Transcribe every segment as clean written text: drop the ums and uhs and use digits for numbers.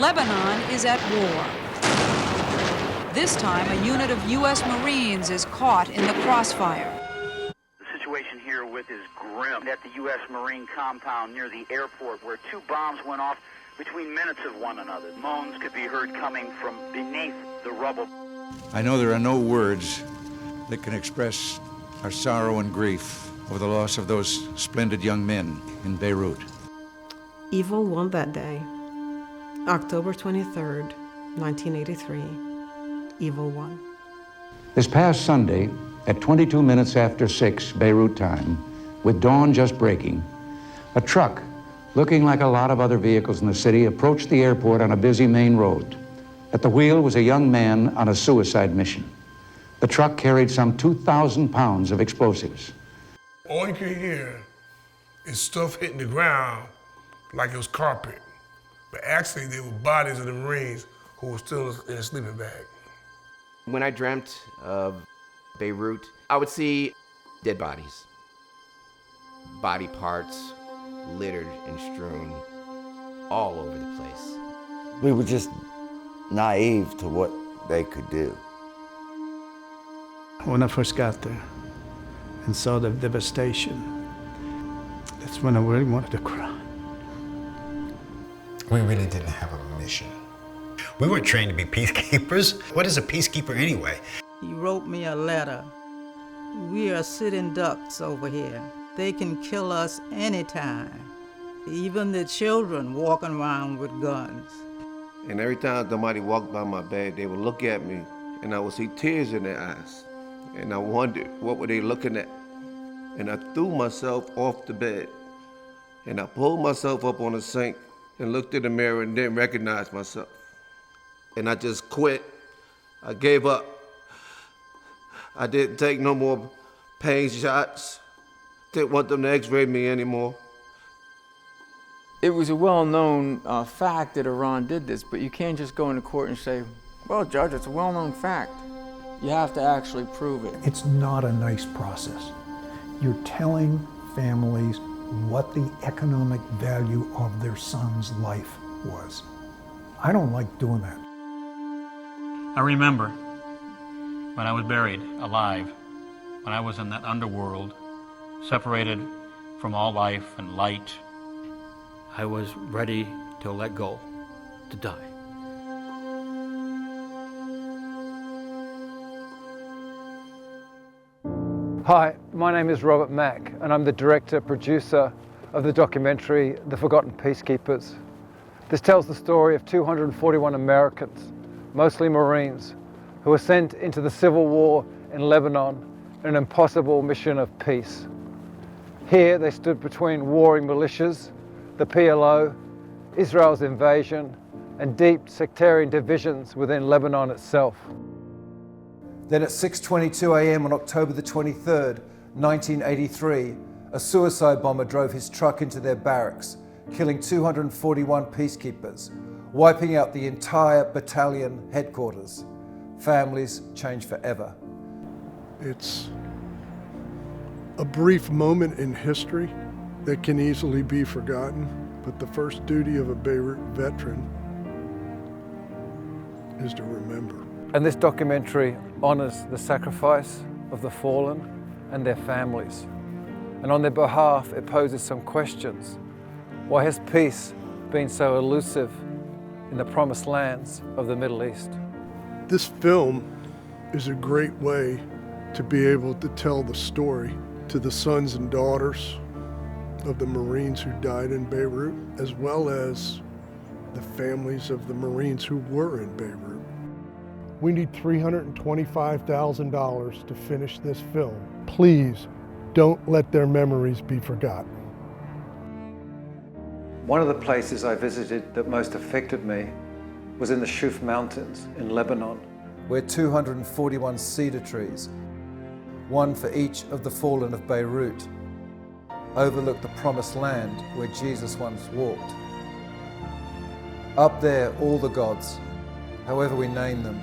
Lebanon is at war. This time, a unit of U.S. Marines is caught in the crossfire. The situation here is grim. At the U.S. Marine compound near the airport, where two bombs went off between minutes of one another. Moans could be heard coming from beneath the rubble. I know there are no words that can express our sorrow and grief over the loss of those splendid young men in Beirut. Evil won that day. October 23rd, 1983. Evil won. This past Sunday, at 22 minutes after 6 Beirut time, with dawn just breaking, a truck, looking like a lot of other vehicles in the city, approached the airport on a busy main road. At the wheel was a young man on a suicide mission. The truck carried some 2,000 pounds of explosives. All you can hear is stuff hitting the ground like it was carpet. But actually, they were bodies of the Marines who were still in a sleeping bag. When I dreamt of Beirut, I would see dead bodies, body parts littered and strewn all over the place. We were just naive to what they could do. When I first got there and saw the devastation, that's when I really wanted to cry. We really didn't have a mission. We weren't trained to be peacekeepers. What is a peacekeeper anyway? He wrote me a letter. We are sitting ducks over here. They can kill us anytime. Even the children walking around with guns. And every time somebody walked by my bed, they would look at me and I would see tears in their eyes. And I wondered, what were they looking at? And I threw myself off the bed. And I pulled myself up on the sink and looked in the mirror and didn't recognize myself. And I just quit. I gave up. I didn't take no more pain shots. Didn't want them to x-ray me anymore. It was a well-known fact that Iran did this, but you can't just go into court and say, well, Judge, it's a well-known fact. You have to actually prove it. It's not a nice process. You're telling families what the economic value of their son's life was. I don't like doing that. I remember when I was buried alive, when I was in that underworld, separated from all life and light. I was ready to let go, to die. Hi, my name is Robert Mack, and I'm the director-producer of the documentary The Forgotten Peacekeepers. This tells the story of 241 Americans, mostly Marines, who were sent into the civil war in Lebanon in an impossible mission of peace. Here they stood between warring militias, the PLO, Israel's invasion, and deep sectarian divisions within Lebanon itself. Then at 6:22 a.m. on October the 23rd, 1983, a suicide bomber drove his truck into their barracks, killing 241 peacekeepers, wiping out the entire battalion headquarters. Families changed forever. It's a brief moment in history that can easily be forgotten, but the first duty of a Beirut veteran is to remember. And this documentary honors the sacrifice of the fallen and their families. And on their behalf, it poses some questions. Why has peace been so elusive in the promised lands of the Middle East? This film is a great way to be able to tell the story to the sons and daughters of the Marines who died in Beirut, as well as the families of the Marines who were in Beirut. We need $325,000 to finish this film. Please don't let their memories be forgotten. One of the places I visited that most affected me was in the Shuf Mountains in Lebanon, where 241 cedar trees, one for each of the fallen of Beirut, overlook the promised land where Jesus once walked. Up there, all the gods, however we name them,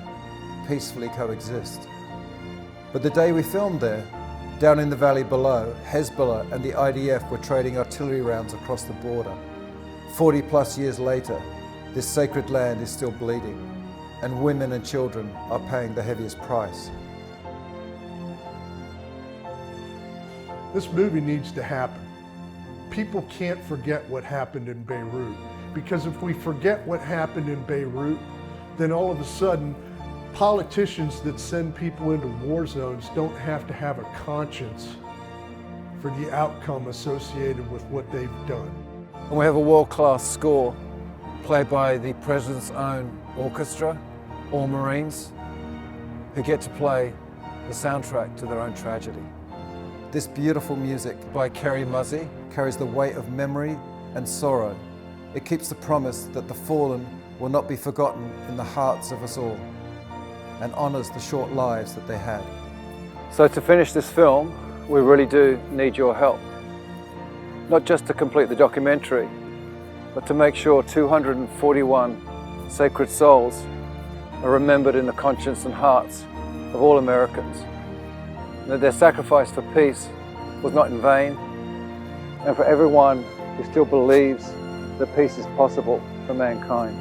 peacefully coexist. But the day we filmed there, down in the valley below, Hezbollah and the IDF were trading artillery rounds across the border. 40 plus years later, This sacred land is still bleeding, and women and children are paying the heaviest price. This movie needs to happen. People can't forget what happened in Beirut, because if we forget what happened in Beirut, then all of a sudden, politicians that send people into war zones don't have to have a conscience for the outcome associated with what they've done. And we have a world-class score played by the President's own orchestra, all Marines, who get to play the soundtrack to their own tragedy. This beautiful music by Kerry Muzzy carries the weight of memory and sorrow. It keeps the promise that the fallen will not be forgotten in the hearts of us all, and honours the short lives that they had. So to finish this film, we really do need your help. Not just to complete the documentary, but to make sure 241 sacred souls are remembered in the conscience and hearts of all Americans, and that their sacrifice for peace was not in vain, and for everyone who still believes that peace is possible for mankind.